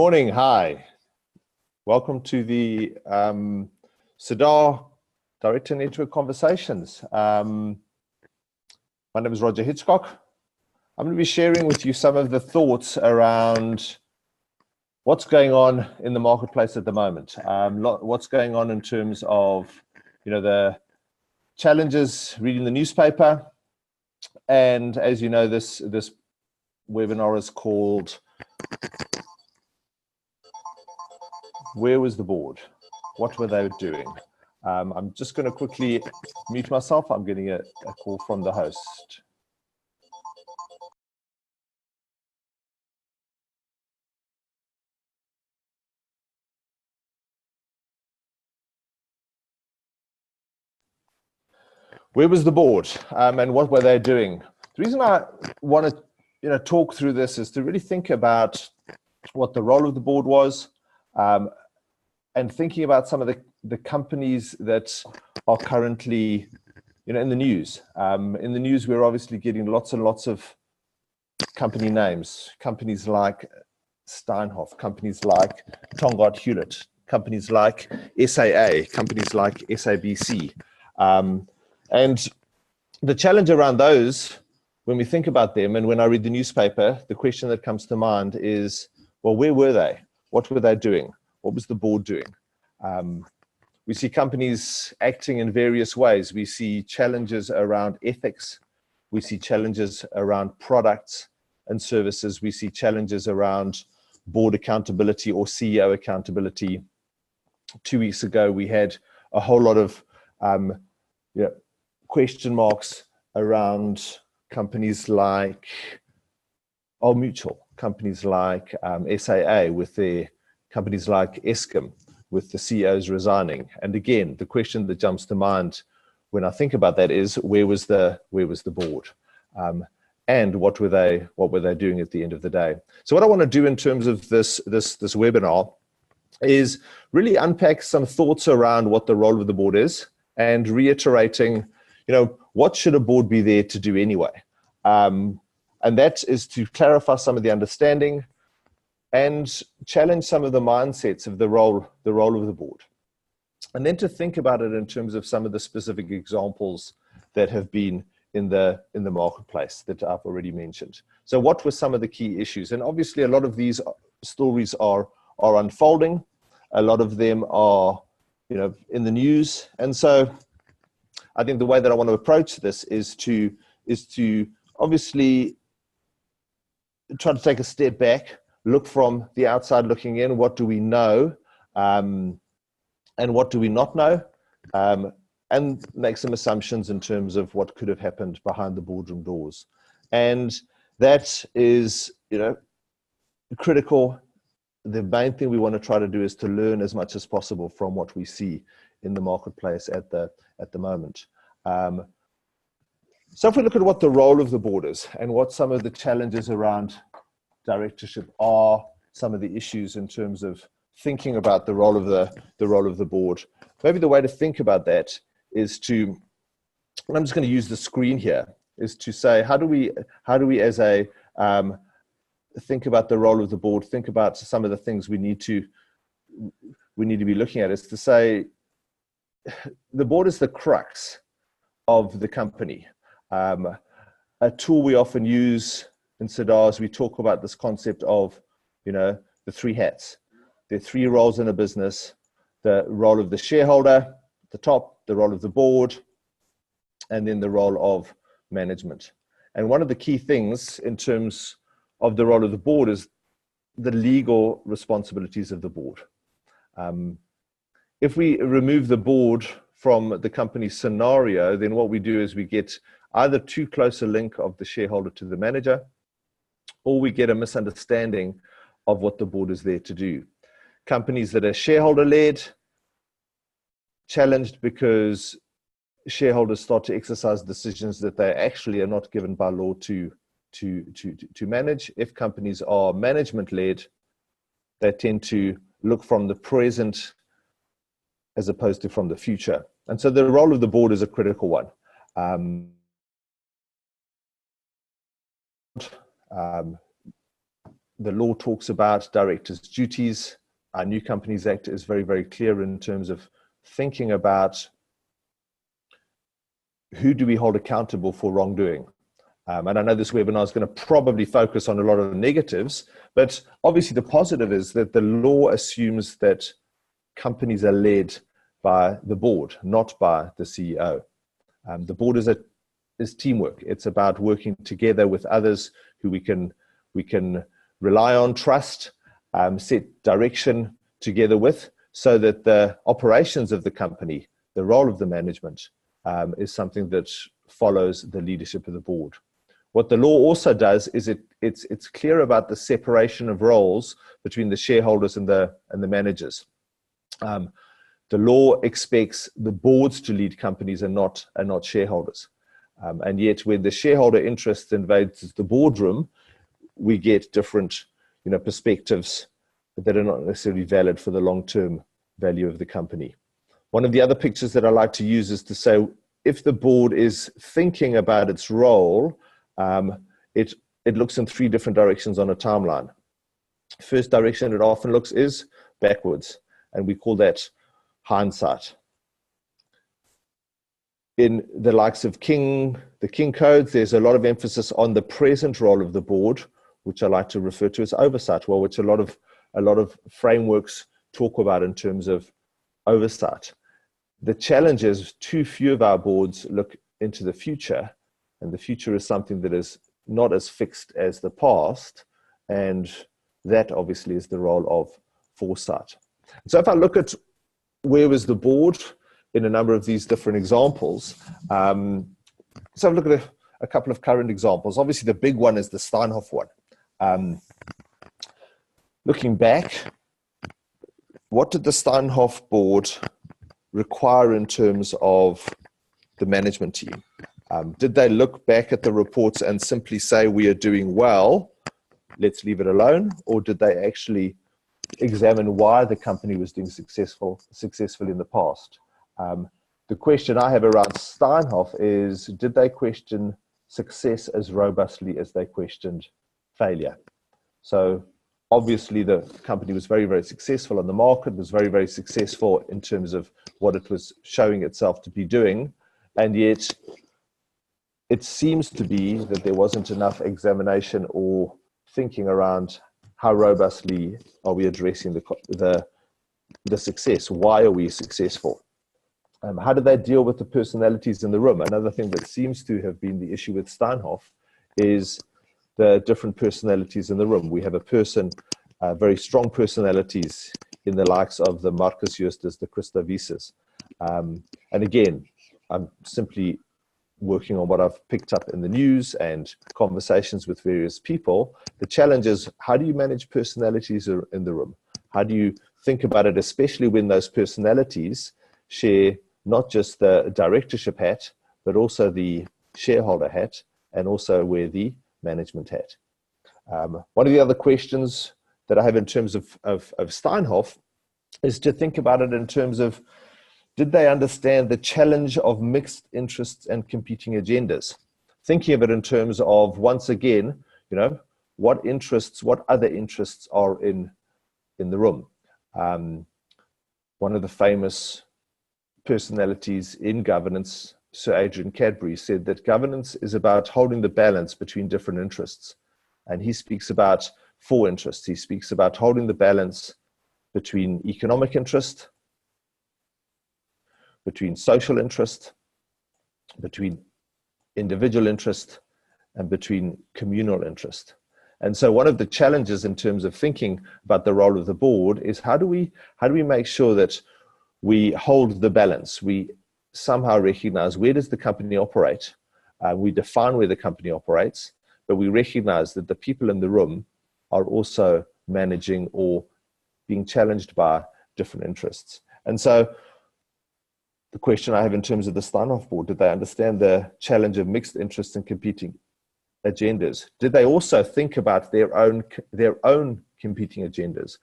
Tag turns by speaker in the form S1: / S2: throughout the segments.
S1: Morning, hi. Welcome to the Sirdar Director Network Conversations. My name is Roger Hitchcock. I'm going to be sharing with you some of the thoughts around what's going on in the marketplace at the moment. What's going on in terms of, the challenges reading the newspaper. And as you know, this webinar is called Where was the board? What were they doing? I'm just going to quickly mute myself. I'm getting a call from the host. Where was the board, and what were they doing? The reason I want to talk through this is to really think about what the role of the board was, and thinking about some of the companies that are currently in the news. In the news, we're obviously getting lots and lots of company names, companies like Steinhoff, companies like Tongaat Hewlett, companies like SAA, companies like SABC. And the challenge around those, when we think about them and when I read the newspaper, the question that comes to mind is, well, where were they? What were they doing? What was the board doing? We see companies acting in various ways. We see challenges around ethics. We see challenges around products and services. We see challenges around board accountability or CEO accountability. 2 weeks ago, we had a whole lot of question marks around companies like Old Mutual, companies like SAA, with their companies like Eskom, with the CEOs resigning. And again, the question that jumps to mind when I think about that is, where was the board? And what were they doing at the end of the day? So what I want to do in terms of this webinar is really unpack some thoughts around what the role of the board is, and reiterating, what should a board be there to do anyway? And that is to clarify some of the understanding and challenge some of the mindsets of the role of the board. And then to think about it in terms of some of the specific examples that have been in the marketplace that I've already mentioned. So what were some of the key issues? And obviously a lot of these stories are unfolding. A lot of them are, in the news. And so I think the way that I want to approach this is to obviously try to take a step back, look from the outside looking in. What do we know, and what do we not know, and make some assumptions in terms of what could have happened behind the boardroom doors. And that is, critical. The main thing we want to try to do is to learn as much as possible from what we see in the marketplace at the moment. So if we look at what the role of the board is and what some of the challenges around directorship are, some of the issues in terms of thinking about the role of the board, maybe the way to think about that is to, and I'm just going to use the screen here, is to say, how do we as a think about the role of the board, think about some of the things we need to be looking at, is to say the board is the crux of the company. A tool we often use in Sirdar is we talk about this concept of, the three hats. There are three roles in a business: the role of the shareholder at the top, the role of the board, and then the role of management. And one of the key things in terms of the role of the board is the legal responsibilities of the board. If we remove the board from the company scenario, then what we do is we get either too close a link of the shareholder to the manager, or we get a misunderstanding of what the board is there to do. Companies that are shareholder-led, challenged because shareholders start to exercise decisions that they actually are not given by law to manage. If companies are management-led, they tend to look from the present as opposed to from the future. And so the role of the board is a critical one. the law talks about directors' duties. Our New Companies Act is very, very clear in terms of thinking about who do we hold accountable for wrongdoing. And I know this webinar is going to probably focus on a lot of the negatives, but obviously the positive is that the law assumes that companies are led by the board, not by the CEO. The board is teamwork. It's about working together with others who we can rely on, trust, set direction together with, so that the operations of the company, the role of the management, is something that follows the leadership of the board. What the law also does is it's clear about the separation of roles between the shareholders and the managers. The law expects the boards to lead companies and not shareholders. And yet when the shareholder interest invades the boardroom, we get different perspectives that are not necessarily valid for the long-term value of the company. One of the other pictures that I like to use is to say, if the board is thinking about its role, it looks in three different directions on a timeline. First direction it often looks is backwards, and we call that hindsight. In the likes of the King Codes, there's a lot of emphasis on the present role of the board, which I like to refer to as oversight, which a lot of frameworks talk about in terms of oversight. The challenge is too few of our boards look into the future, and the future is something that is not as fixed as the past, and that obviously is the role of foresight. So if I look at where was the board in a number of these different examples, so I've looked at a couple of current examples. Obviously the big one is the Steinhoff one. Looking back, what did the Steinhoff board require in terms of the management team? Did they look back at the reports and simply say, we are doing well, let's leave it alone? Or did they actually examine why the company was doing successful in the past? The question I have around Steinhoff is, did they question success as robustly as they questioned failure? So obviously the company was very, very successful on the market, was very, very successful in terms of what it was showing itself to be doing, and yet it seems to be that there wasn't enough examination or thinking around how robustly are we addressing the success. Why are we successful? How do they deal with the personalities in the room? Another thing that seems to have been the issue with Steinhoff is the different personalities in the room. We have a person, very strong personalities in the likes of the Marcus Justus, the Christa Wieses. And again, I'm simply working on what I've picked up in the news and conversations with various people. The challenge is, how do you manage personalities in the room? How do you think about it, especially when those personalities share not just the directorship hat, but also the shareholder hat, and also wear the management hat. One of the other questions that I have in terms of Steinhoff is to think about it in terms of, did they understand the challenge of mixed interests and competing agendas? Thinking of it in terms of, once again, what other interests are in the room? One of the famous personalities in governance, Sir Adrian Cadbury, said that governance is about holding the balance between different interests. And he speaks about four interests. He speaks about holding the balance between economic interest, between social interest, between individual interest, and between communal interest. And so one of the challenges in terms of thinking about the role of the board is, how do we make sure that we hold the balance? We somehow recognize, where does the company operate? We define where the company operates, but we recognize that the people in the room are also managing or being challenged by different interests. And so the question I have in terms of the Steinhoff board, did they understand the challenge of mixed interests and competing agendas? Did they also think about their own competing agendas?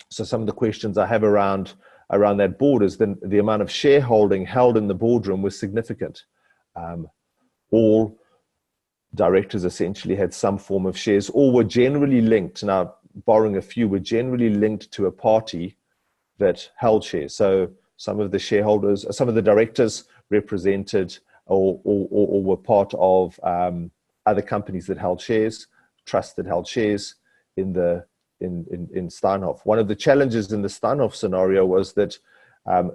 S1: So some of the questions I have around that board is the amount of shareholding held in the boardroom was significant. All directors essentially had some form of shares, or were generally linked, now borrowing a few, were generally linked to a party that held shares. So some of the shareholders, some of the directors represented or were part of other companies that held shares, trusts that held shares in Steinhoff. One of the challenges in the Steinhoff scenario was that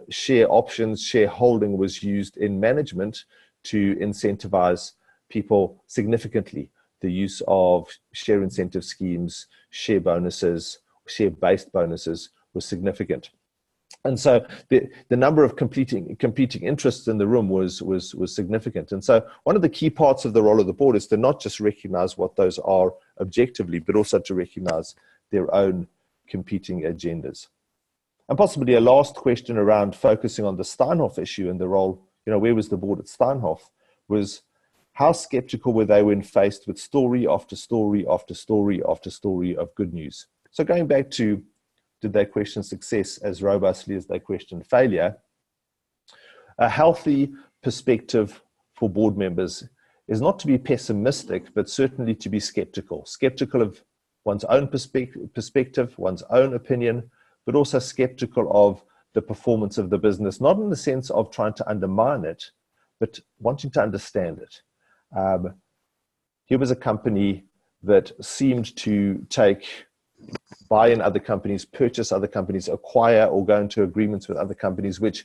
S1: share options, shareholding was used in management to incentivize people significantly. The use of share incentive schemes, share bonuses, share-based bonuses was significant. And so the number of competing interests in the room was significant. And so one of the key parts of the role of the board is to not just recognize what those are objectively, but also to recognize their own competing agendas. And possibly a last question around focusing on the Steinhoff issue and the role, where was the board at Steinhoff, was how skeptical were they when faced with story after story after story after story of good news? So going back to, did they question success as robustly as they questioned failure? A healthy perspective for board members is not to be pessimistic, but certainly to be skeptical. Skeptical of one's own perspective, one's own opinion, but also skeptical of the performance of the business, not in the sense of trying to undermine it, but wanting to understand it. Here was a company that seemed to buy in other companies, purchase other companies, acquire or go into agreements with other companies, which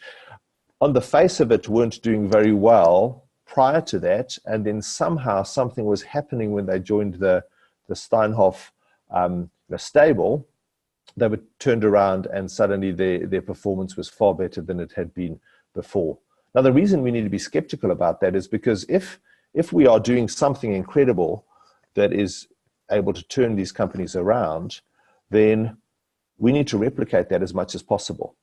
S1: on the face of it weren't doing very well prior to that. And then somehow something was happening when they joined the Steinhoff stable. They were turned around and suddenly their performance was far better than it had been before. Now, the reason we need to be skeptical about that is because if we are doing something incredible that is able to turn these companies around, then we need to replicate that as much as possible.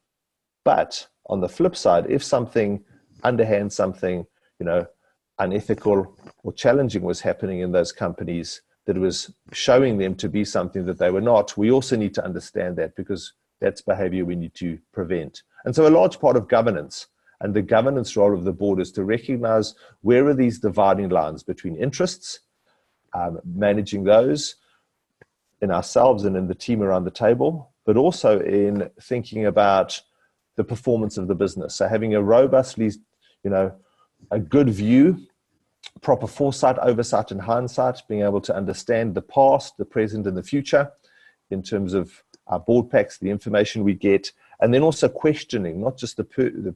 S1: But on the flip side, if something underhand, something unethical or challenging was happening in those companies that was showing them to be something that they were not, we also need to understand that, because that's behavior we need to prevent. And so a large part of governance and the governance role of the board is to recognize where are these dividing lines between interests, managing those in ourselves and in the team around the table, but also in thinking about the performance of the business. So having a robustly, a good view, proper foresight, oversight, and hindsight, being able to understand the past, the present, and the future in terms of our board packs, the information we get, and then also questioning not just the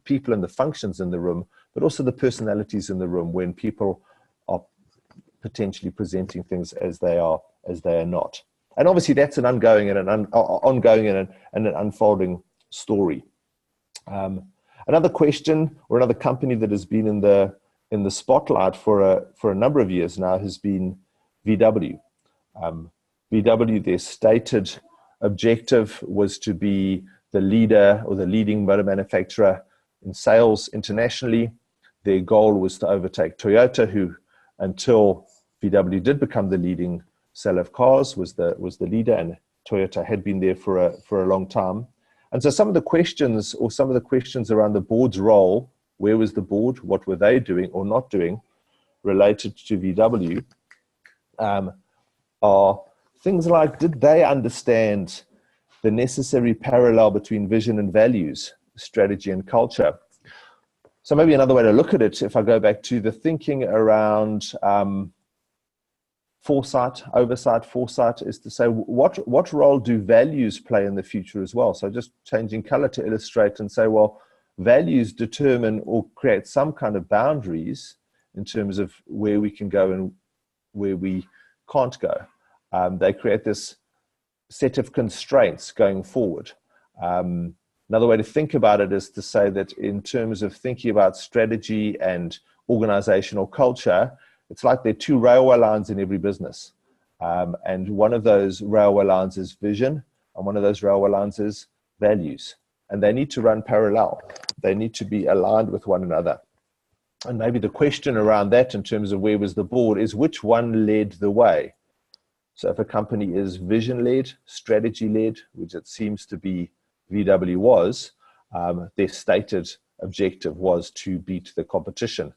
S1: people and the functions in the room, but also the personalities in the room when people are potentially presenting things as they are not. And obviously that's an ongoing and an unfolding story. Another question, or another company that has been in the spotlight for a number of years now has been VW. VW, their stated objective was to be the leader or the leading motor manufacturer in sales internationally. Their goal was to overtake Toyota, who, until VW did become the leading seller of cars, was the leader, and Toyota had been there for a long time. And so some of the questions around the board's role, where was the board, what were they doing or not doing related to VW, are things like, did they understand the necessary parallel between vision and values, strategy and culture? So maybe another way to look at it, if I go back to the thinking around foresight, oversight, foresight, is to say, what role do values play in the future as well? So just changing color to illustrate and say, well, values determine or create some kind of boundaries in terms of where we can go and where we can't go. They create this set of constraints going forward. Another way to think about it is to say that in terms of thinking about strategy and organizational culture, it's like there are two railway lines in every business. And one of those railway lines is vision, and one of those railway lines is values. And they need to run parallel. They need to be aligned with one another. And maybe the question around that in terms of where was the board is which one led the way? So if a company is vision-led, strategy-led, which it seems to be VW was, their stated objective was to beat the competition.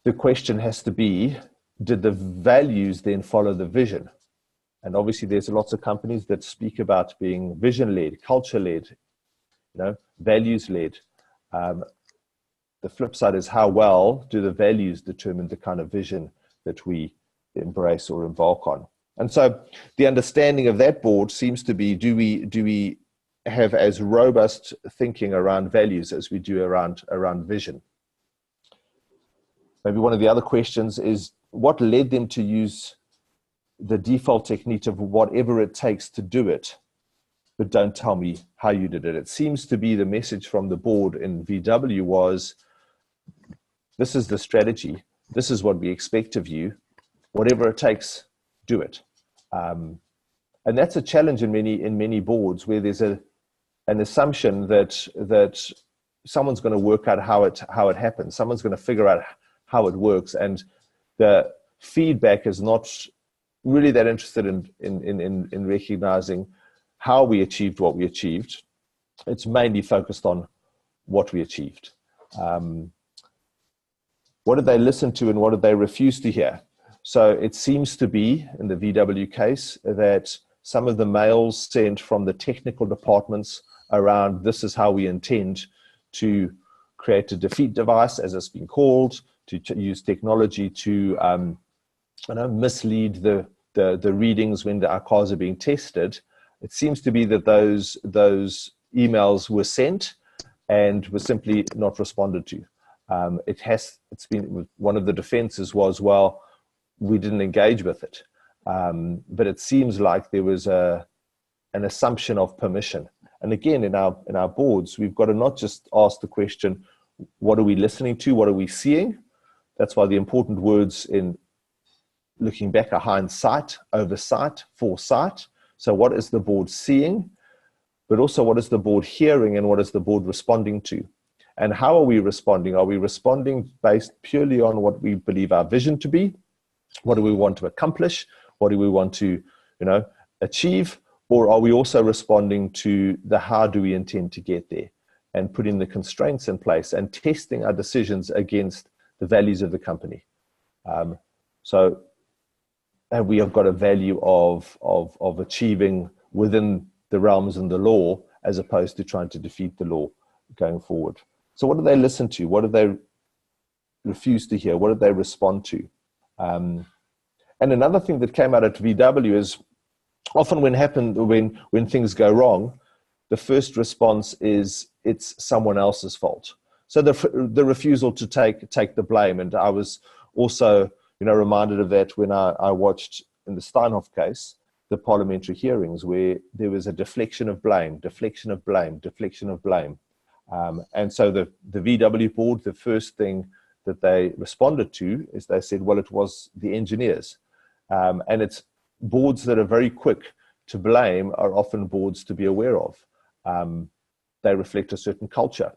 S1: the question has to be, did the values then follow the vision? And obviously there's lots of companies that speak about being vision-led, culture-led, values-led. The flip side is, how well do the values determine the kind of vision that we embrace or embark on? And so the understanding of that board seems to be, do we have as robust thinking around values as we do around vision? Maybe one of the other questions is, what led them to use the default technique of whatever it takes to do it, but don't tell me how you did it? It seems to be the message from the board in VW was, this is the strategy, this is what we expect of you, whatever it takes, do it. And that's a challenge in many boards, where there's an assumption that someone's going to work out how it happens. Someone's going to figure out how it works, and the feedback is not really that interested in recognizing how we achieved what we achieved. It's mainly focused on what we achieved. What did they listen to and what did they refuse to hear? So it seems to be, in the VW case, that some of the mails sent from the technical departments around, this is how we intend to create a defeat device, as it's been called, to use technology to mislead the readings when our cars are being tested. It seems to be that those emails were sent and were simply not responded to. It's been, one of the defenses was, well, we didn't engage with it. But it seems like there was an assumption of permission. And again, in our boards, we've got to not just ask the question, what are we listening to? What are we seeing? That's why the important words in looking back are hindsight, oversight, foresight. So what is the board seeing? But also, what is the board hearing, and what is the board responding to? And how are we responding? Are we responding based purely on what we believe our vision to be? What do we want to accomplish? What do we want to, achieve? Or are we also responding to the how do we intend to get there, and putting the constraints in place and testing our decisions against the values of the company? So we have got a value of achieving within the realms and the law, as opposed to trying to defeat the law going forward. So what do they listen to? What do they refuse to hear? What did they respond to? And another thing that came out at VW is, often when things go wrong, the first response is, it's someone else's fault. So the refusal to take the blame. And I was also reminded of that when I watched, in the Steinhoff case, the parliamentary hearings, where there was a deflection of blame. And so the VW board, the first thing that they responded to is they said, well, it was the engineers. And it's boards that are very quick to blame are often boards to be aware of. They reflect a certain culture.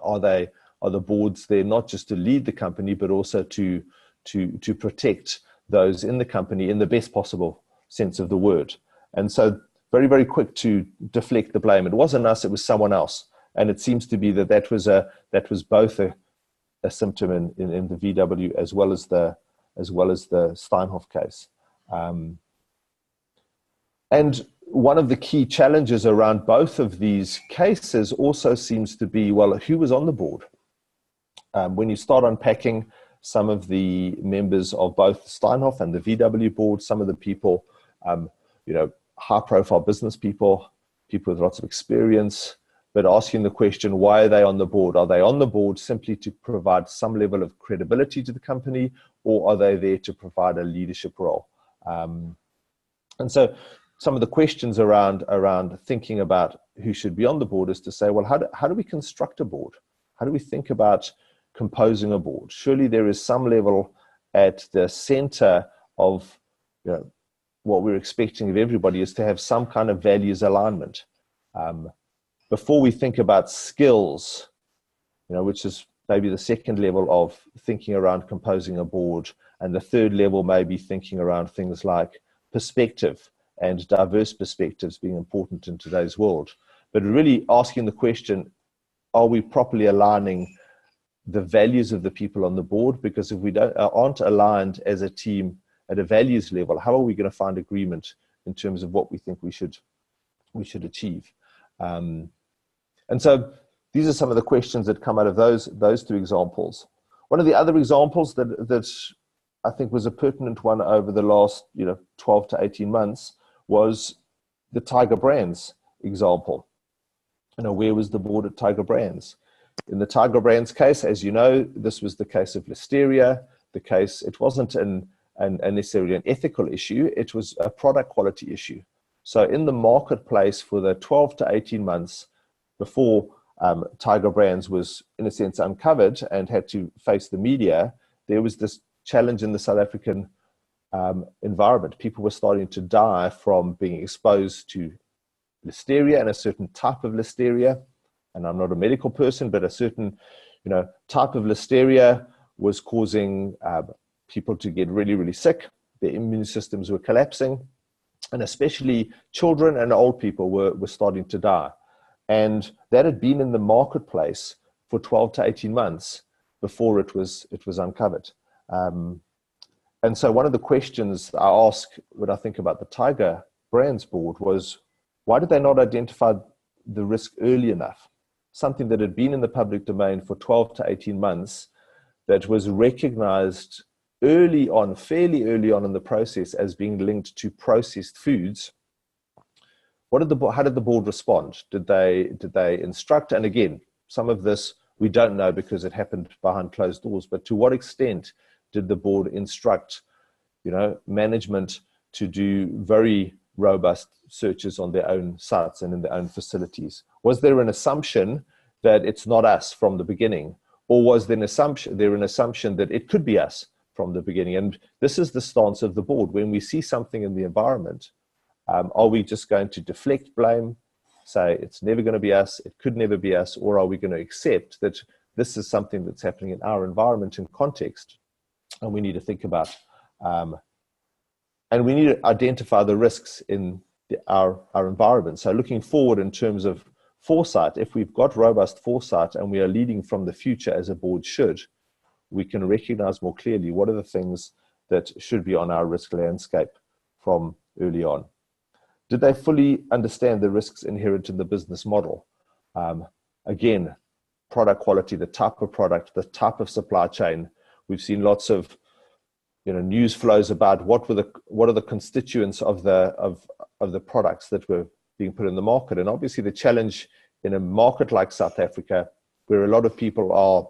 S1: Are the boards there not just to lead the company, but also to protect those in the company in the best possible sense of the word? And so very, very quick to deflect the blame. It wasn't us, it was someone else. And it seems to be that was both a symptom in the VW as well as the Steinhoff case. And one of the key challenges around both of these cases also seems to be, well, who was on the board? When you start unpacking some of the members of both Steinhoff and the VW board, some of the people, high-profile business people with lots of experience, but asking the question, why are they on the board? Are they on the board simply to provide some level of credibility to the company, or are they there to provide a leadership role? And so some of the questions around thinking about who should be on the board is to say, well, how do we construct a board? How do we think about composing a board? Surely there is some level at the center of what we're expecting of everybody is to have some kind of values alignment. Before we think about skills, which is maybe the second level of thinking around composing a board, and the third level may be thinking around things like perspective and diverse perspectives being important in today's world. But really asking the question, are we properly aligning the values of the people on the board, because if we aren't aligned as a team at a values level, how are we going to find agreement in terms of what we think we should achieve? And so these are some of the questions that come out of those two examples. One of the other examples that I think was a pertinent one over the last 12 to 18 months was the Tiger Brands example. Where was the board at Tiger Brands? In the Tiger Brands case, as you know, this was the case of listeria. It wasn't necessarily an ethical issue, it was a product quality issue. So in the marketplace for the 12 to 18 months before Tiger Brands was, in a sense, uncovered and had to face the media, there was this challenge in the South African environment. People were starting to die from being exposed to listeria and a certain type of listeria. And I'm not a medical person, but a certain type of listeria was causing people to get really, really sick. Their immune systems were collapsing, and especially children and old people were starting to die. And that had been in the marketplace for 12 to 18 months before it was uncovered. And so one of the questions I ask when I think about the Tiger Brands board was, why did they not identify the risk early enough? Something that had been in the public domain for 12 to 18 months that was recognized early on, fairly early on in the process, as being linked to processed foods. How did the board respond? Did they instruct? And again, some of this we don't know because it happened behind closed doors, but to what extent did the board instruct management to do very robust searches on their own sites and in their own facilities? Was there an assumption that it's not us from the beginning, or was there an assumption that it could be us from the beginning? And this is the stance of the board. When we see something in the environment, are we just going to deflect blame, say it's never going to be us, it could never be us, or are we going to accept that this is something that's happening in our environment and context, and we need to think about and we need to identify the risks in our environment. So looking forward in terms of foresight, if we've got robust foresight and we are leading from the future as a board should, we can recognize more clearly what are the things that should be on our risk landscape from early on. Did they fully understand the risks inherent in the business model? Again, product quality, the type of product, the type of supply chain. We've seen lots of news flows about what are the constituents of the products that were being put in the market. And obviously the challenge in a market like South Africa, where a lot of people are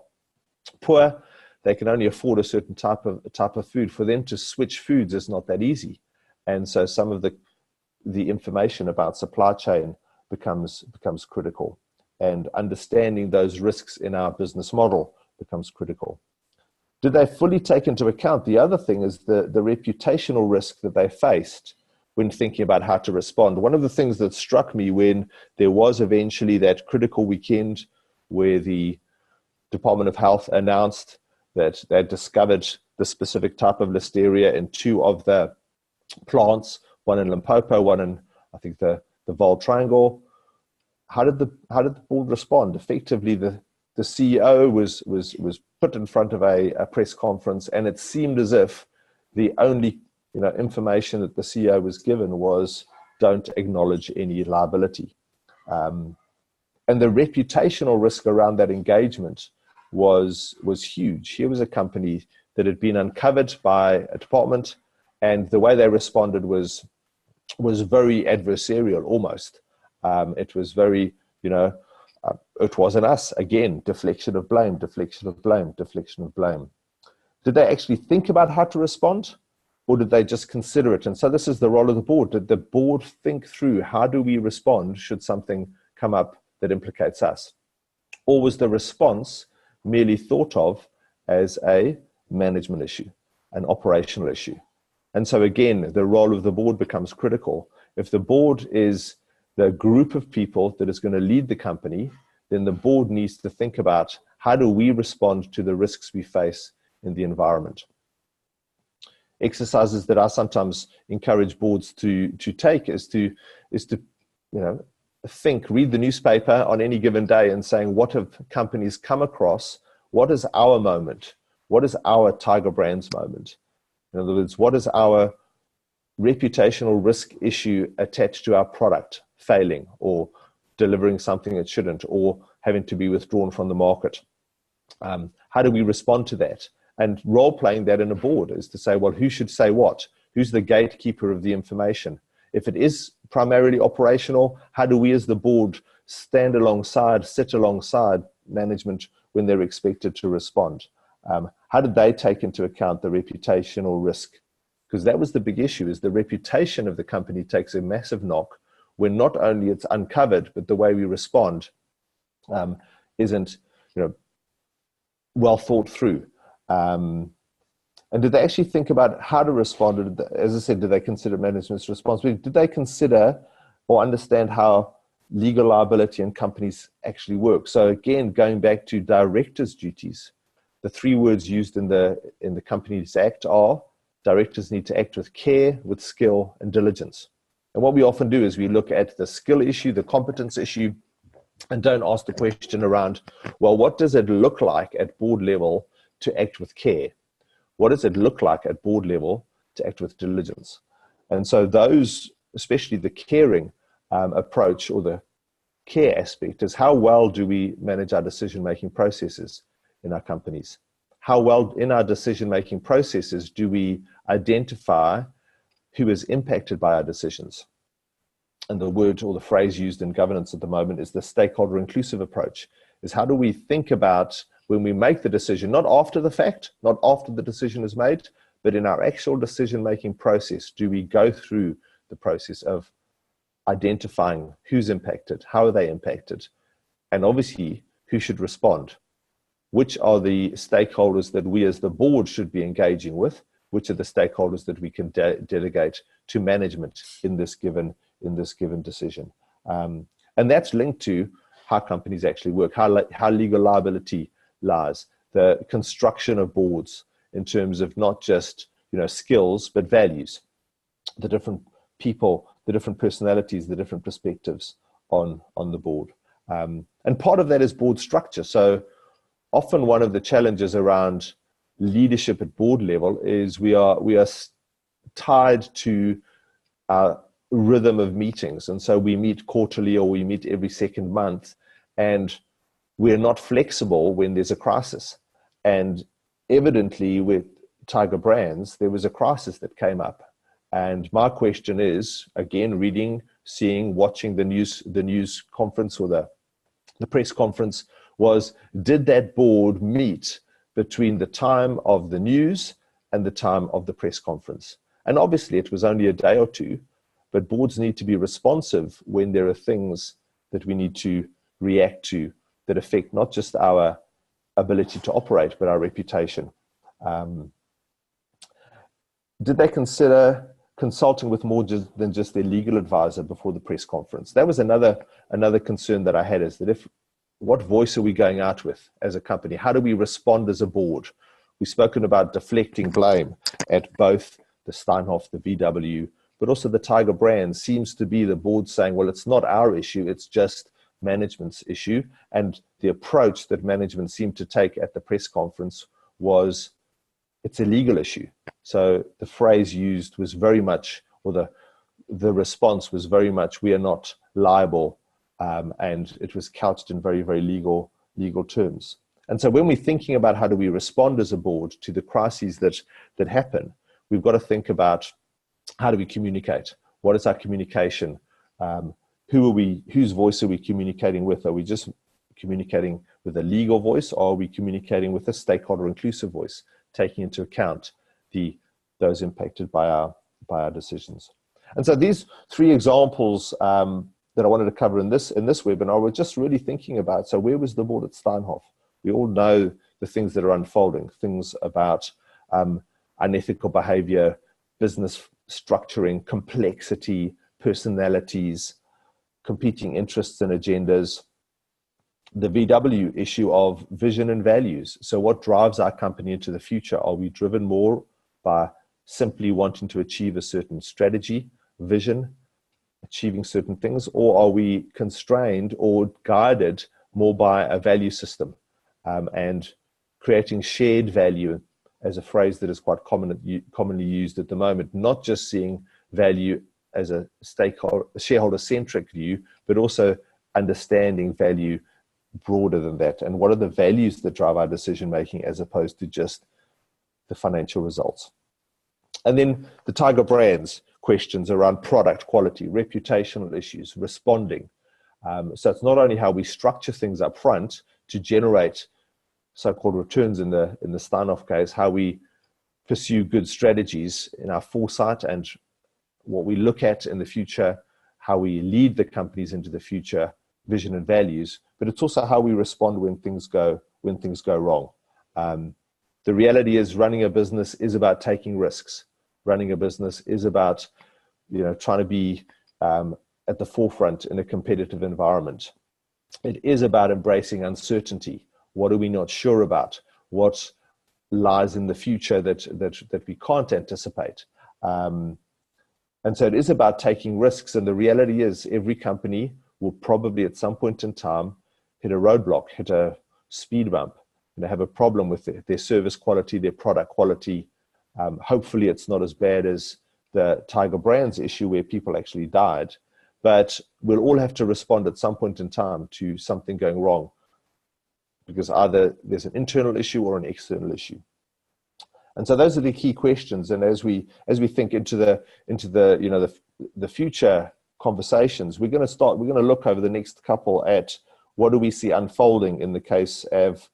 S1: poor, they can only afford a certain type of food. For them to switch foods is not that easy. And so some of the information about supply chain becomes critical, and understanding those risks in our business model becomes critical. Did they fully take into account? The other thing is the reputational risk that they faced when thinking about how to respond. One of the things that struck me when there was eventually that critical weekend where the Department of Health announced that they discovered the specific type of listeria in 2 of the plants, one in Limpopo, one in, I think, the Vaal Triangle. How did the board respond? Effectively, the CEO was put in front of a press conference, and it seemed as if the only information that the CEO was given was, don't acknowledge any liability. And the reputational risk around that engagement was huge. Here was a company that had been uncovered by a department, and the way they responded was very adversarial almost. It was very, it wasn't us. Again, deflection of blame, deflection of blame, deflection of blame. Did they actually think about how to respond, or did they just consider it? And so this is the role of the board. Did the board think through, how do we respond should something come up that implicates us? Or was the response merely thought of as a management issue, an operational issue? And so again, the role of the board becomes critical. If the board is the group of people that is going to lead the company, then the board needs to think about, how do we respond to the risks we face in the environment? Exercises that I sometimes encourage boards to take is to think, read the newspaper on any given day and saying, what have companies come across what is our moment? What is our Tiger Brands moment? In other words, what is our reputational risk issue attached to our product failing or delivering something it shouldn't or having to be withdrawn from the market? How do we respond to that? And role-playing that in a board is to say, well, who should say what? Who's the gatekeeper of the information? If it is primarily operational, how do we as the board stand alongside, sit alongside management when they're expected to respond? How did they take into account the reputational risk? Because that was the big issue, is the reputation of the company takes a massive knock when not only it's uncovered, but the way we respond isn't, well thought through. And did they actually think about how to respond? As I said, did they consider management's responsibility? Did they consider or understand how legal liability in companies actually work? So again, going back to directors' duties, the 3 words used in the Companies Act are: directors need to act with care, with skill, and diligence. And what we often do is we look at the skill issue, the competence issue, and don't ask the question around, well, what does it look like at board level to act with care? What does it look like at board level to act with diligence? And so those, especially the caring approach or the care aspect, is how well do we manage our decision-making processes in our companies? How well in our decision-making processes do we identify who is impacted by our decisions? And the word or the phrase used in governance at the moment is the stakeholder inclusive approach, is how do we think about when we make the decision, not after the fact, not after the decision is made, but in our actual decision-making process, do we go through the process of identifying who's impacted, how are they impacted, and obviously who should respond? Which are the stakeholders that we as the board should be engaging with? Which are the stakeholders that we can delegate to management in this given decision? And that's linked to how companies actually work, how legal liability lies, the construction of boards in terms of not just skills but values, the different people, the different personalities, the different perspectives on the board. And part of that is board structure. So often one of the challenges around leadership at board level is we are tied to our rhythm of meetings. And so we meet quarterly or we meet every second month, and we're not flexible when there's a crisis. And evidently with Tiger Brands, there was a crisis that came up. And my question is, again, reading, seeing, watching the news conference or the press conference, was, did that board meet between the time of the news and the time of the press conference? And obviously it was only a day or two, but boards need to be responsive when there are things that we need to react to that affect not just our ability to operate, but our reputation. Did they consider consulting with more than just their legal advisor before the press conference? That was another concern that I had, is that what voice are we going out with as a company? How do we respond as a board? We've spoken about deflecting blame at both the Steinhoff, the VW, but also the Tiger Brand seems to be the board saying, well, it's not our issue, it's just management's issue. And the approach that management seemed to take at the press conference was, it's a legal issue. So the phrase used was very much, or the response was very much, we are not liable. And it was couched in very, very legal terms. And so when we're thinking about how do we respond as a board to the crises that happen, we've got to think about how do we communicate? What is our communication? Whose voice are we communicating with? Are we just communicating with a legal voice, or are we communicating with a stakeholder inclusive voice, taking into account those impacted by our decisions? And so these 3 examples that I wanted to cover in this webinar, we're just really thinking about, so where was the board at Steinhoff? We all know the things that are unfolding, things about unethical behavior, business structuring, complexity, personalities, competing interests and agendas, the VW issue of vision and values. So what drives our company into the future? Are we driven more by simply wanting to achieve a certain strategy, vision, achieving certain things, or are we constrained or guided more by a value system? And creating shared value as a phrase that is quite commonly used at the moment, not just seeing value as a shareholder-centric view, but also understanding value broader than that. And what are the values that drive our decision-making as opposed to just the financial results? And then the Tiger Brands questions around product quality, reputational issues, responding. So it's not only how we structure things up front to generate so-called returns in the Steinhoff case, how we pursue good strategies in our foresight and what we look at in the future, how we lead the companies into the future, vision and values, but it's also how we respond when things go wrong. The reality is running a business is about taking risks. Running a business is about, trying to be at the forefront in a competitive environment. It is about embracing uncertainty. What are we not sure about? What lies in the future that we can't anticipate? And so it is about taking risks. And the reality is every company will probably at some point in time hit a roadblock, hit a speed bump, have a problem with their service quality, their product quality. Hopefully it's not as bad as the Tiger Brands issue where people actually died, but we'll all have to respond at some point in time to something going wrong, because either there's an internal issue or an external issue. And so those are the key questions. And as we think into the future conversations, we're going to look over the next couple at what do we see unfolding in the case of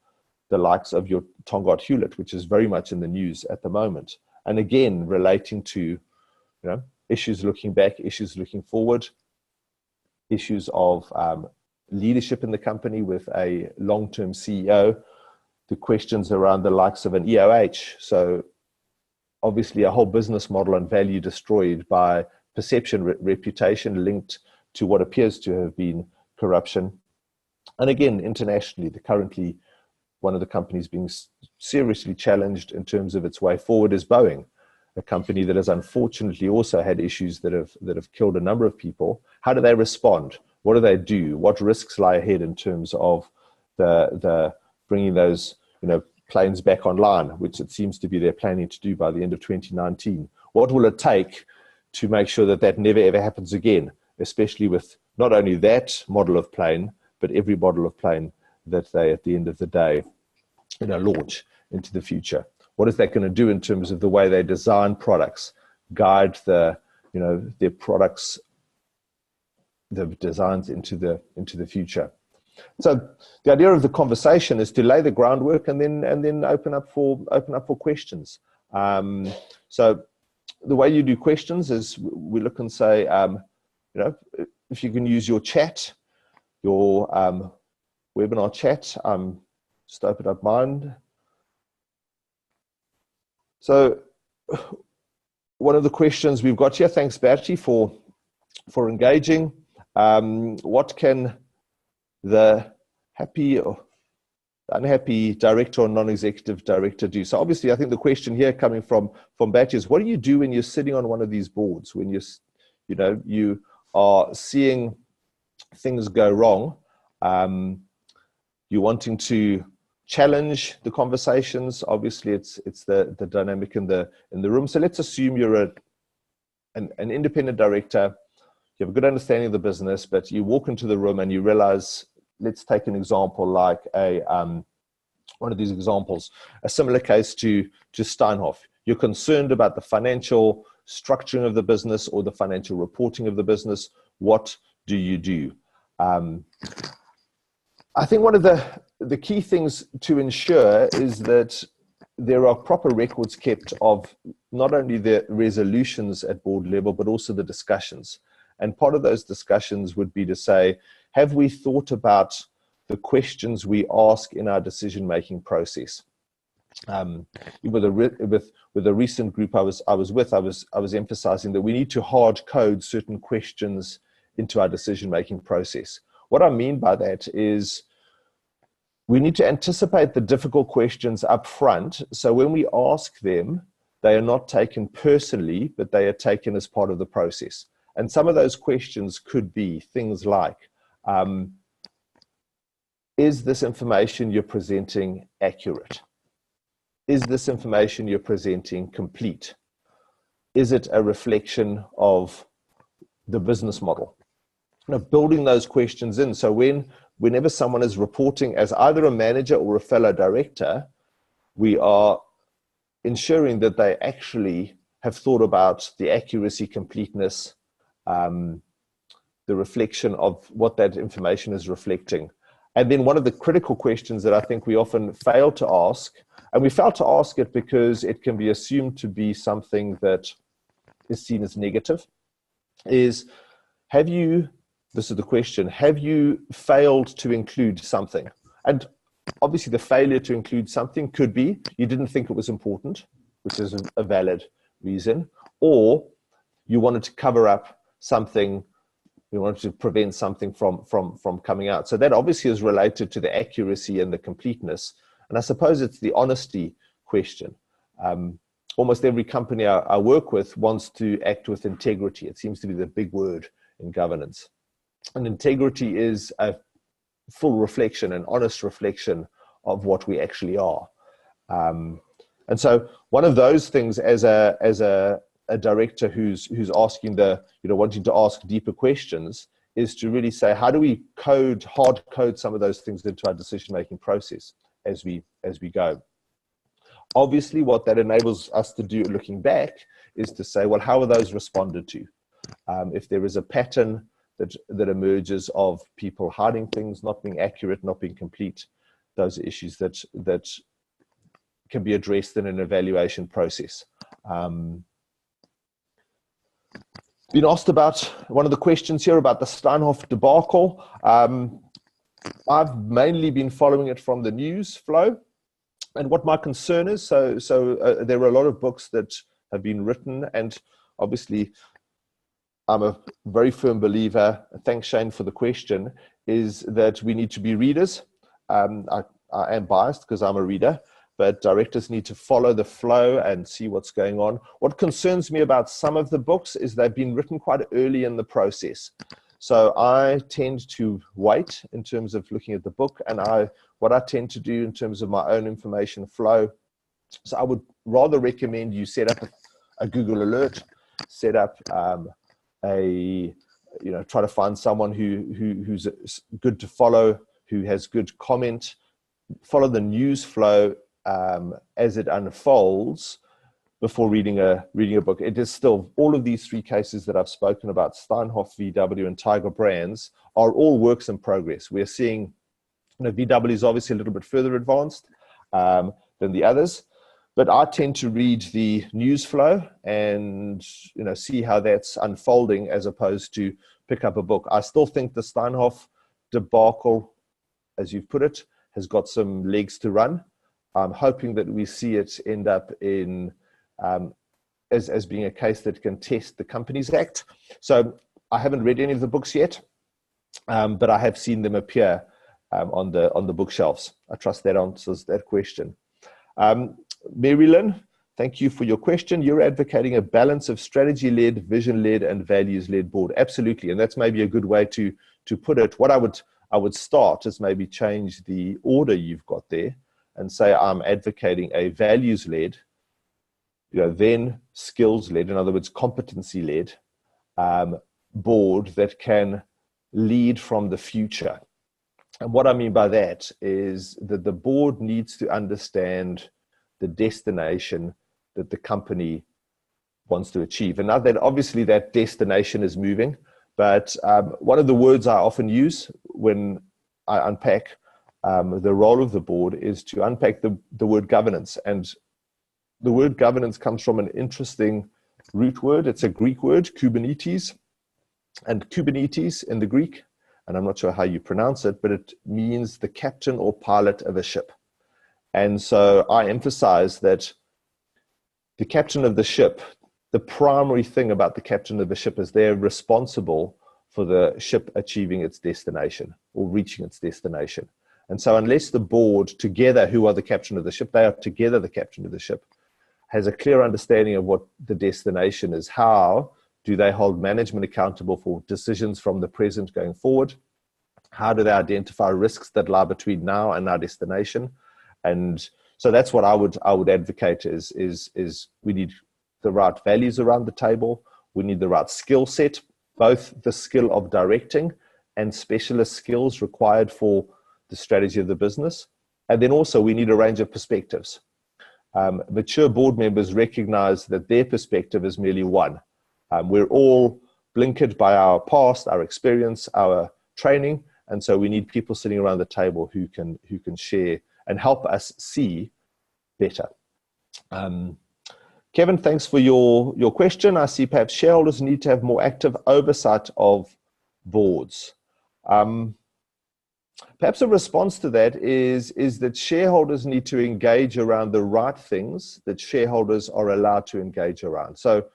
S1: the likes of your Tongaat Hewlett, which is very much in the news at the moment. And again, relating to, issues looking back, issues looking forward, issues of leadership in the company with a long-term CEO, the questions around the likes of an EOH. So obviously a whole business model and value destroyed by perception, reputation linked to what appears to have been corruption. And again, internationally, currently one of the companies being seriously challenged in terms of its way forward is Boeing, a company that has unfortunately also had issues that have killed a number of people. How do they respond? What do they do? What risks lie ahead in terms of the bringing those planes back online, which it seems to be they're planning to do by the end of 2019? What will it take to make sure that never ever happens again, especially with not only that model of plane, but every model of plane that they, at the end of the day, launch into the future? What is that going to do in terms of the way they design products, guide their products, the designs into the future? So the idea of the conversation is to lay the groundwork and then open up for questions. So the way you do questions is we look and say, if you can use your chat, your webinar chat. Just open up mine. So one of the questions we've got here, thanks Bertie for engaging. What can the happy or unhappy director or non-executive director do? So obviously I think the question here coming from Bertie is, what do you do when you're sitting on one of these boards, when you are seeing things go wrong? You're wanting to challenge the conversations. Obviously, it's the dynamic in the room. So let's assume you're an independent director. You have a good understanding of the business, but you walk into the room and you realize. Let's take an example like one of these examples, a similar case to Steinhoff. You're concerned about the financial structuring of the business or the financial reporting of the business. What do you do? I think one of the key things to ensure is that there are proper records kept of not only the resolutions at board level, but also the discussions. And part of those discussions would be to say, have we thought about the questions we ask in our decision-making process? With a recent group I was with, I was emphasizing that we need to hard code certain questions into our decision-making process. What I mean by that is we need to anticipate the difficult questions up front. So when we ask them, they are not taken personally, but they are taken as part of the process. And some of those questions could be things like, is this information you're presenting accurate? is this information you're presenting complete? Is it a reflection of the business model? Building those questions in. So whenever someone is reporting as either a manager or a fellow director, we are ensuring that they actually have thought about the accuracy, completeness, the reflection of what that information is reflecting. And then one of the critical questions that I think we often fail to ask, and we fail to ask it because it can be assumed to be something that is seen as negative, is this is the question, have you failed to include something? And obviously the failure to include something could be you didn't think it was important, which is a valid reason, or you wanted to cover up something, you wanted to prevent something from coming out. So that obviously is related to the accuracy and the completeness. And I suppose it's the honesty question. Almost every company I work with wants to act with integrity. It seems to be the big word in governance. And integrity is a full reflection, an honest reflection of what we actually are. And so one of those things as a director who's asking wanting to ask deeper questions is to really say, how do we hard code some of those things into our decision-making process as we go? Obviously, what that enables us to do looking back is to say, well, how are those responded to? If there is a pattern that emerges of people hiding things, not being accurate, not being complete, those are issues that can be addressed in an evaluation process. Been asked about one of the questions here about the Steinhoff debacle. I've mainly been following it from the news flow. And what my concern is, so there are a lot of books that have been written, and obviously I'm a very firm believer, thanks Shane for the question, is that we need to be readers. I am biased because I'm a reader, but directors need to follow the flow and see what's going on. What concerns me about some of the books is they've been written quite early in the process. So I tend to wait in terms of looking at the book, and what I tend to do in terms of my own information flow. So I would rather recommend you set up a Google alert, set up try to find someone who's good to follow, who has good comment, follow the news flow as it unfolds before reading a book. It is still, all of these three cases that I've spoken about, Steinhoff, VW, and Tiger Brands, are all works in progress. We're seeing, VW is obviously a little bit further advanced than the others, but I tend to read the news flow and see how that's unfolding as opposed to pick up a book. I still think the Steinhoff debacle, as you've put it, has got some legs to run. I'm hoping that we see it end up in as being a case that can test the Companies Act. So I haven't read any of the books yet, but I have seen them appear on the bookshelves. I trust that answers that question. Mary Lynn, thank you for your question. You're advocating a balance of strategy-led, vision-led, and values-led board. Absolutely, and that's maybe a good way to put it. What I would start is maybe change the order you've got there and say I'm advocating a values-led, then skills-led, in other words, competency-led board that can lead from the future. And what I mean by that is that the board needs to understand the destination that the company wants to achieve. And now that obviously that destination is moving, but one of the words I often use when I unpack the role of the board is to unpack the word governance. And the word governance comes from an interesting root word. It's a Greek word, Kubernetes. And Kubernetes in the Greek, and I'm not sure how you pronounce it, but it means the captain or pilot of a ship. And so I emphasize that the captain of the ship, the primary thing about the captain of the ship is they're responsible for the ship achieving its destination or reaching its destination. And so unless the board together, who are the captain of the ship, they are together the captain of the ship, has a clear understanding of what the destination is, how do they hold management accountable for decisions from the present going forward? How do they identify risks that lie between now and our destination? And So that's what I would advocate is we need the right values around the table. We need the right skill set, both the skill of directing and specialist skills required for the strategy of the business. And then also we need a range of perspectives. Mature board members recognize that their perspective is merely one. We're all blinkered by our past, our experience, our training, and so we need people sitting around the table who can share and help us see better. Kevin, thanks for your question. I see perhaps shareholders need to have more active oversight of boards. Perhaps a response to that is that shareholders need to engage around the right things that shareholders are allowed to engage around. So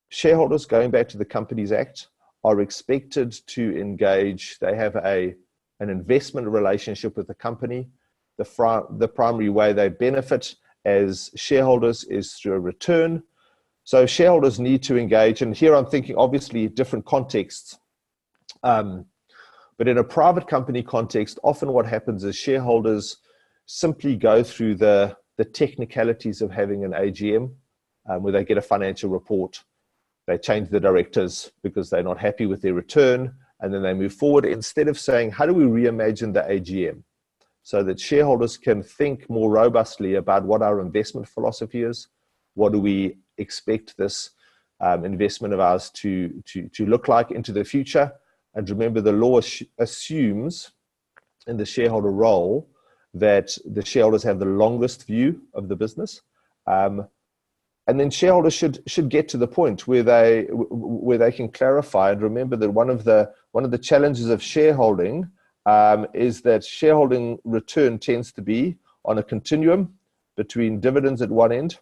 S1: shareholders, going back to the Companies Act, are expected to engage. They have an investment relationship with the company. The primary way they benefit as shareholders is through a return. So shareholders need to engage, and here I'm thinking obviously different contexts. But in a private company context, often what happens is shareholders simply go through the technicalities of having an AGM, where they get a financial report. They change the directors because they're not happy with their return, and then they move forward instead of saying, how do we reimagine the AGM so that shareholders can think more robustly about what our investment philosophy is? What do we expect this investment of ours to look like into the future? And remember, the law assumes in the shareholder role that the shareholders have the longest view of the business. And then shareholders should get to the point where they can clarify and remember that one of the challenges of shareholding is that shareholding return tends to be on a continuum between dividends at one end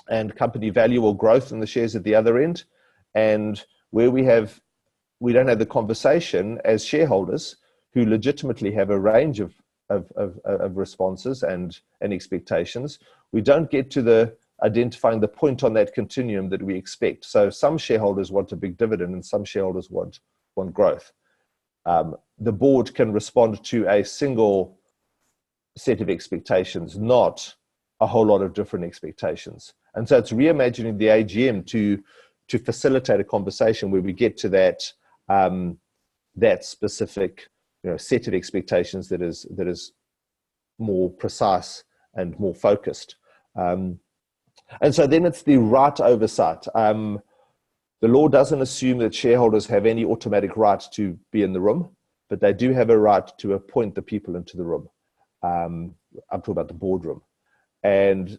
S1: and company value or growth in the shares at the other end. And where we don't have the conversation as shareholders who legitimately have a range of responses and expectations, we don't get to the identifying the point on that continuum that we expect. So some shareholders want a big dividend and some shareholders want growth. The board can respond to a single set of expectations, not a whole lot of different expectations. And so it's reimagining the AGM to facilitate a conversation where we get to that specific set of expectations that is more precise and more focused. And so then it's the right oversight. The law doesn't assume that shareholders have any automatic right to be in the room, but they do have a right to appoint the people into the room. I'm talking about the boardroom. And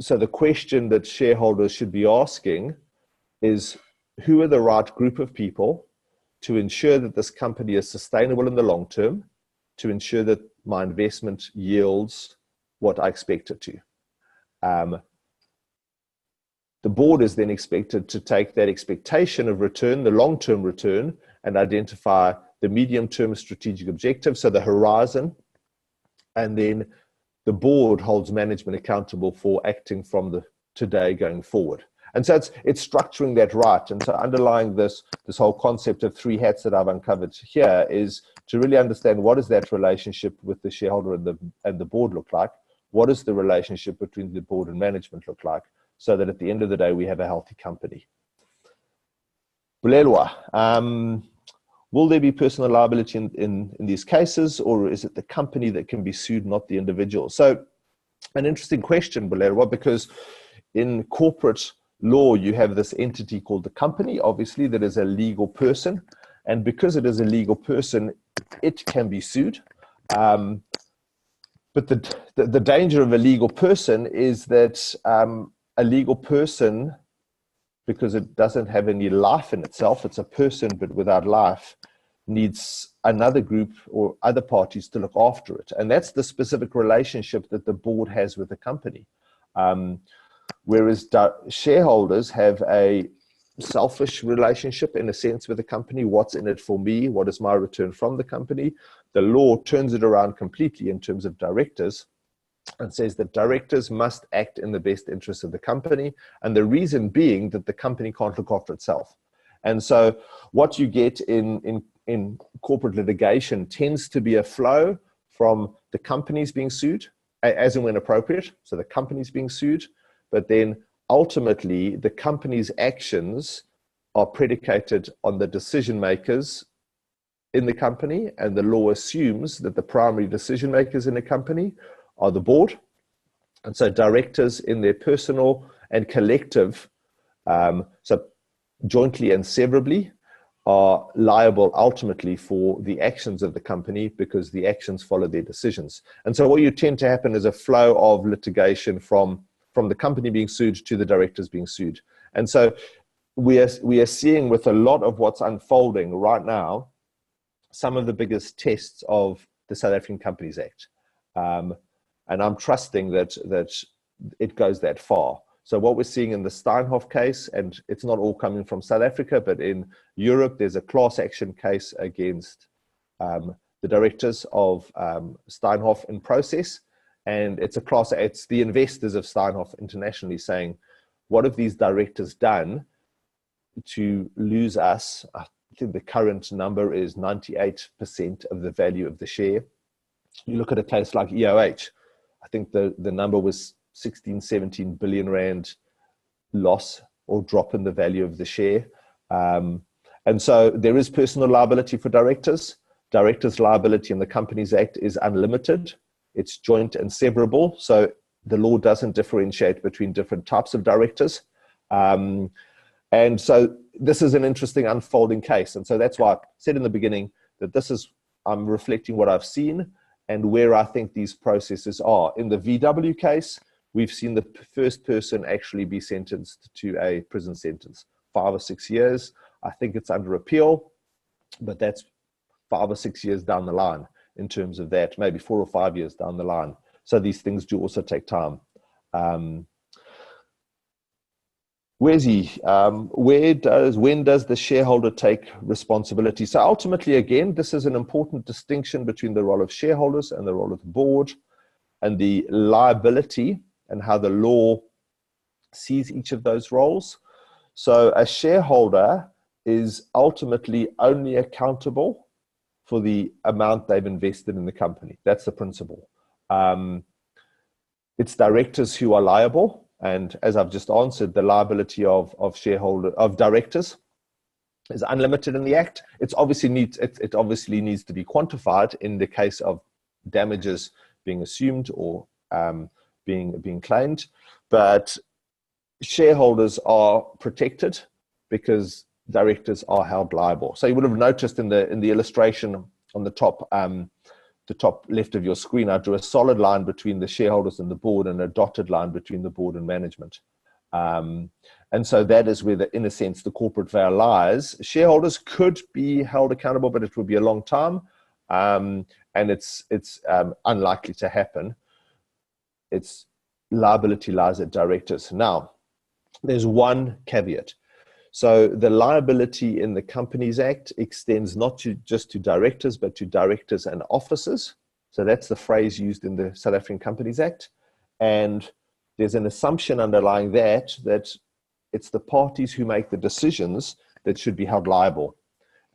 S1: so the question that shareholders should be asking is, who are the right group of people to ensure that this company is sustainable in the long term, to ensure that my investment yields what I expect it to? The board is then expected to take that expectation of return, the long-term return, and identify the medium-term strategic objective, so the horizon, and then the board holds management accountable for acting from the today going forward. And so it's structuring that right. And so underlying this whole concept of three hats that I've uncovered here is to really understand what is that relationship with the shareholder and the board look like? What does the relationship between the board and management look like? So that at the end of the day, we have a healthy company. Bulelwa, will there be personal liability in these cases, or is it the company that can be sued, not the individual? So an interesting question, Bulelwa, because in corporate law, you have this entity called the company, obviously, that is a legal person. And because it is a legal person, it can be sued. But the danger of a legal person is that a legal person, because it doesn't have any life in itself, it's a person but without life, needs another group or other parties to look after it. And that's the specific relationship that the board has with the company. Whereas shareholders have a selfish relationship in a sense with the company. What's in it for me? What is my return from the company? The law turns it around completely in terms of directors and says that directors must act in the best interest of the company, and the reason being that the company can't look after itself. And so what you get in corporate litigation tends to be a flow from the companies being sued as and when appropriate. So the company's being sued, but then ultimately the company's actions are predicated on the decision makers in the company, and the law assumes that the primary decision makers in a company are the board. And so directors in their personal and collective, so jointly and severably, are liable ultimately for the actions of the company, because the actions follow their decisions. And so what you tend to happen is a flow of litigation from the company being sued to the directors being sued. And so we are seeing, with a lot of what's unfolding right now, some of the biggest tests of the South African Companies Act. And I'm trusting that it goes that far. So what we're seeing in the Steinhoff case, and it's not all coming from South Africa, but in Europe, there's a class action case against the directors of Steinhoff in process. And it's the investors of Steinhoff internationally saying, what have these directors done to lose us? I think the current number is 98% of the value of the share. You look at a case like EOH, I think the number was 16, 17 billion rand loss or drop in the value of the share. And so there is personal liability for directors. Directors' liability in the Companies Act is unlimited. It's joint and severable. So the law doesn't differentiate between different types of directors. And so this is an interesting unfolding case. And so that's why I said in the beginning that I'm reflecting what I've seen and where I think these processes are. In the VW case, we've seen the first person actually be sentenced to a prison sentence, 5 or 6 years. I think it's under appeal, but that's 5 or 6 years down the line in terms of that, maybe 4 or 5 years down the line. So these things do also take time. Where's he? When does the shareholder take responsibility? So ultimately, again, this is an important distinction between the role of shareholders and the role of the board, and the liability and how the law sees each of those roles. So a shareholder is ultimately only accountable for the amount they've invested in the company. That's the principle. It's directors who are liable. And as I've just answered, the liability of directors is unlimited in the Act. It obviously needs to be quantified in the case of damages being assumed or being claimed. But shareholders are protected because directors are held liable. So you would have noticed in the illustration on the top left of your screen, I drew a solid line between the shareholders and the board and a dotted line between the board and management. And so that is where, in a sense, the corporate veil lies. Shareholders could be held accountable, but it would be a long time. And it's unlikely to happen. Its liability lies at directors. Now, there's one caveat. So the liability in the Companies Act extends not just to directors, but to directors and officers. So that's the phrase used in the South African Companies Act. And there's an assumption underlying that it's the parties who make the decisions that should be held liable.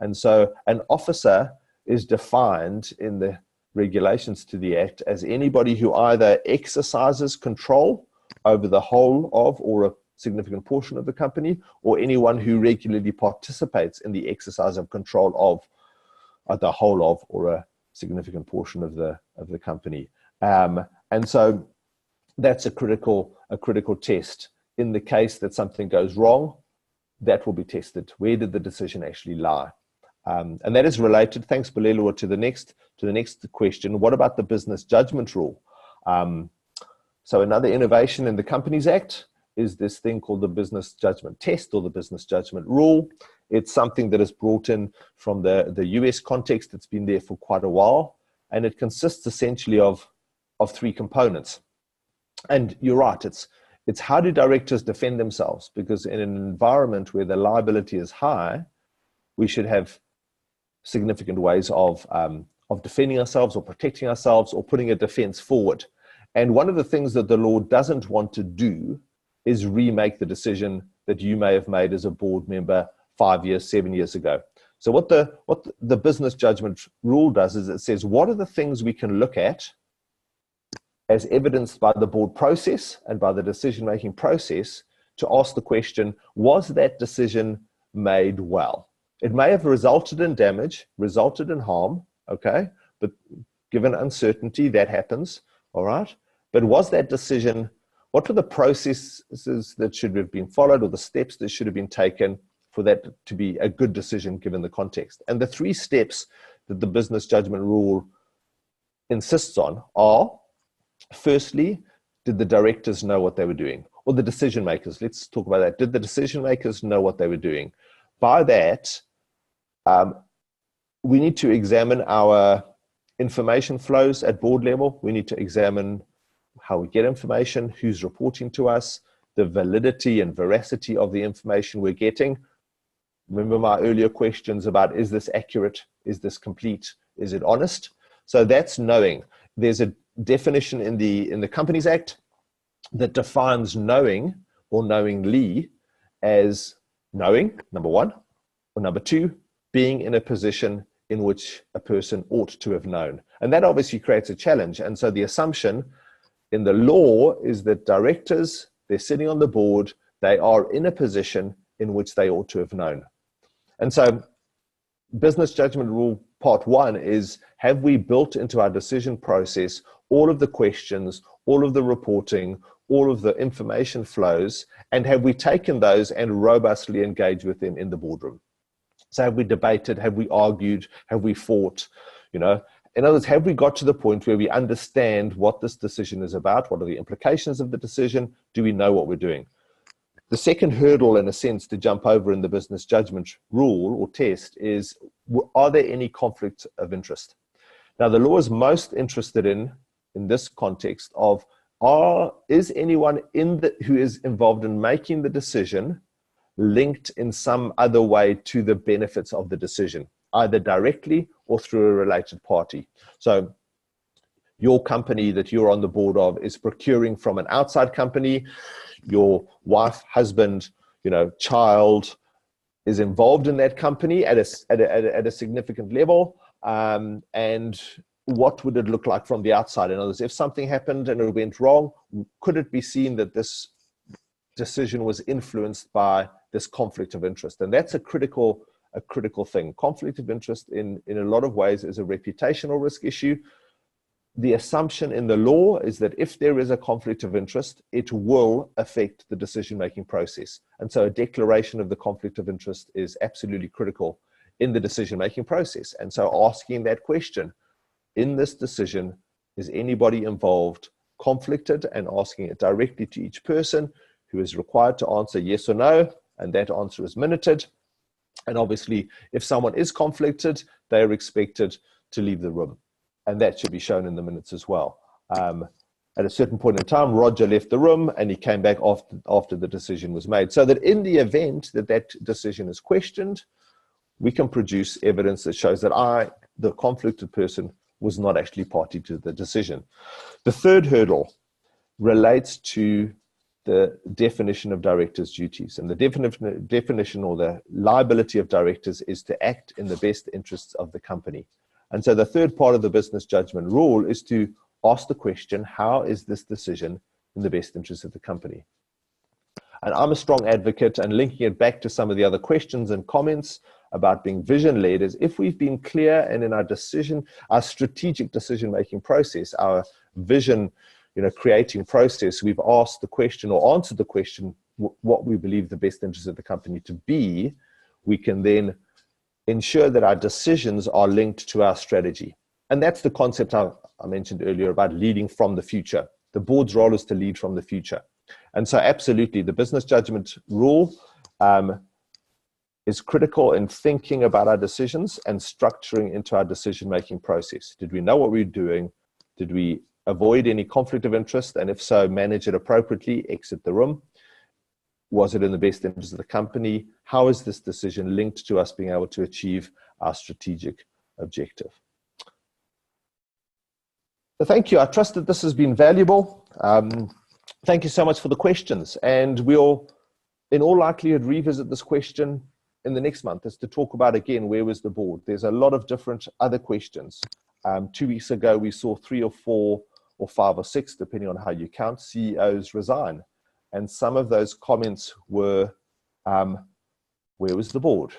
S1: And so an officer is defined in the regulations to the Act as anybody who either exercises control over the whole of or a significant portion of the company, or anyone who regularly participates in the exercise of control of the whole of or a significant portion of the company. And so that's a critical test. In the case that something goes wrong, that will be tested. Where did the decision actually lie? And that is related, thanks Balelua, to the next question. What about the business judgment rule? So another innovation in the Companies Act is this thing called the business judgment test or the business judgment rule. It's something that is brought in from the US context. It's been there for quite a while, and it consists essentially of 3 components. And you're right, it's how do directors defend themselves? Because in an environment where the liability is high, we should have significant ways of defending ourselves or protecting ourselves or putting a defense forward. And one of the things that the law doesn't want to do is remake the decision that you may have made as a board member 5 years, 7 years ago. So what the business judgment rule does is it says, what are the things we can look at as evidenced by the board process and by the decision-making process, to ask the question, was that decision made well? It may have resulted in damage, resulted in harm, okay? But given uncertainty, that happens, all right? But was that decision, what were the processes that should have been followed or the steps that should have been taken for that to be a good decision given the context? And the 3 steps that the business judgment rule insists on are, firstly, did the directors know what they were doing? Or the decision makers, let's talk about that. Did the decision makers know what they were doing? By that, we need to examine our information flows at board level. We need to examine how we get information, who's reporting to us, the validity and veracity of the information we're getting. Remember my earlier questions about, is this accurate? Is this complete? Is it honest? So that's knowing. There's a definition in the Companies Act that defines knowing or knowingly as knowing, number 1, or number 2, being in a position in which a person ought to have known. And that obviously creates a challenge. And so the assumption in the law is that directors, they're sitting on the board, they are in a position in which they ought to have known. And so business judgment rule part 1 is, have we built into our decision process all of the questions, all of the reporting, all of the information flows, and have we taken those and robustly engaged with them in the boardroom? So have we debated, have we argued, have we fought, you know? In other words, have we got to the point where we understand what this decision is about? What are the implications of the decision? Do we know what we're doing? The second hurdle, in a sense, to jump over in the business judgment rule or test is, are there any conflicts of interest? Now, the law is most interested in this context of, is anyone who is involved in making the decision linked in some other way to the benefits of the decision, either directly or through a related party? So your company that you're on the board of is procuring from an outside company. Your wife, husband, child is involved in that company at a significant level. And what would it look like from the outside? In other words, if something happened and it went wrong, could it be seen that this decision was influenced by this conflict of interest? And that's a critical thing. Conflict of interest in a lot of ways is a reputational risk issue. The assumption in the law is that if there is a conflict of interest, it will affect the decision-making process. And so a declaration of the conflict of interest is absolutely critical in the decision-making process. And so asking that question, in this decision, is anybody involved conflicted, and asking it directly to each person who is required to answer yes or no, and that answer is minuted. And obviously, if someone is conflicted, they are expected to leave the room. And that should be shown in the minutes as well. At a certain point in time, Roger left the room and he came back after the decision was made. So that in the event that that decision is questioned, we can produce evidence that shows that the conflicted person, was not actually party to the decision. The third hurdle relates to the definition of directors' duties. And the definition or the liability of directors is to act in the best interests of the company. And so the third part of the business judgment rule is to ask the question, how is this decision in the best interest of the company? And I'm a strong advocate, and linking it back to some of the other questions and comments about being vision-led, is if we've been clear and in our strategic decision-making process, our vision, creating process, we've asked the question or answered the question, what we believe the best interest of the company to be, we can then ensure that our decisions are linked to our strategy. And that's the concept I mentioned earlier about leading from the future. The board's role is to lead from the future. And so absolutely, the business judgment rule is critical in thinking about our decisions and structuring into our decision-making process. Did we know what we were doing? Did we avoid any conflict of interest? And if so, manage it appropriately, exit the room. Was it in the best interest of the company? How is this decision linked to us being able to achieve our strategic objective? So thank you. I trust that this has been valuable. Thank you so much for the questions. And we'll, in all likelihood, revisit this question in the next month, is to talk about, again, where was the board? There's a lot of different other questions. 2 weeks ago, we saw 3 or 4 or 5 or 6, depending on how you count, CEOs resign. And some of those comments were, where was the board?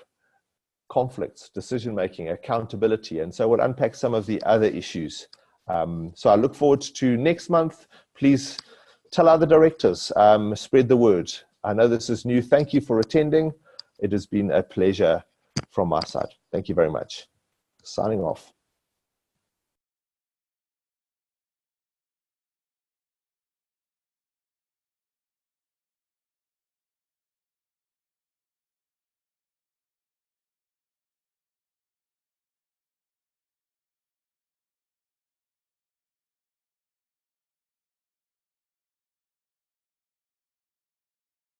S1: Conflicts, decision-making, accountability. And so we'll unpack some of the other issues. So I look forward to next month. Please tell other directors, spread the word. I know this is new. Thank you for attending. It has been a pleasure from my side. Thank you very much. Signing off.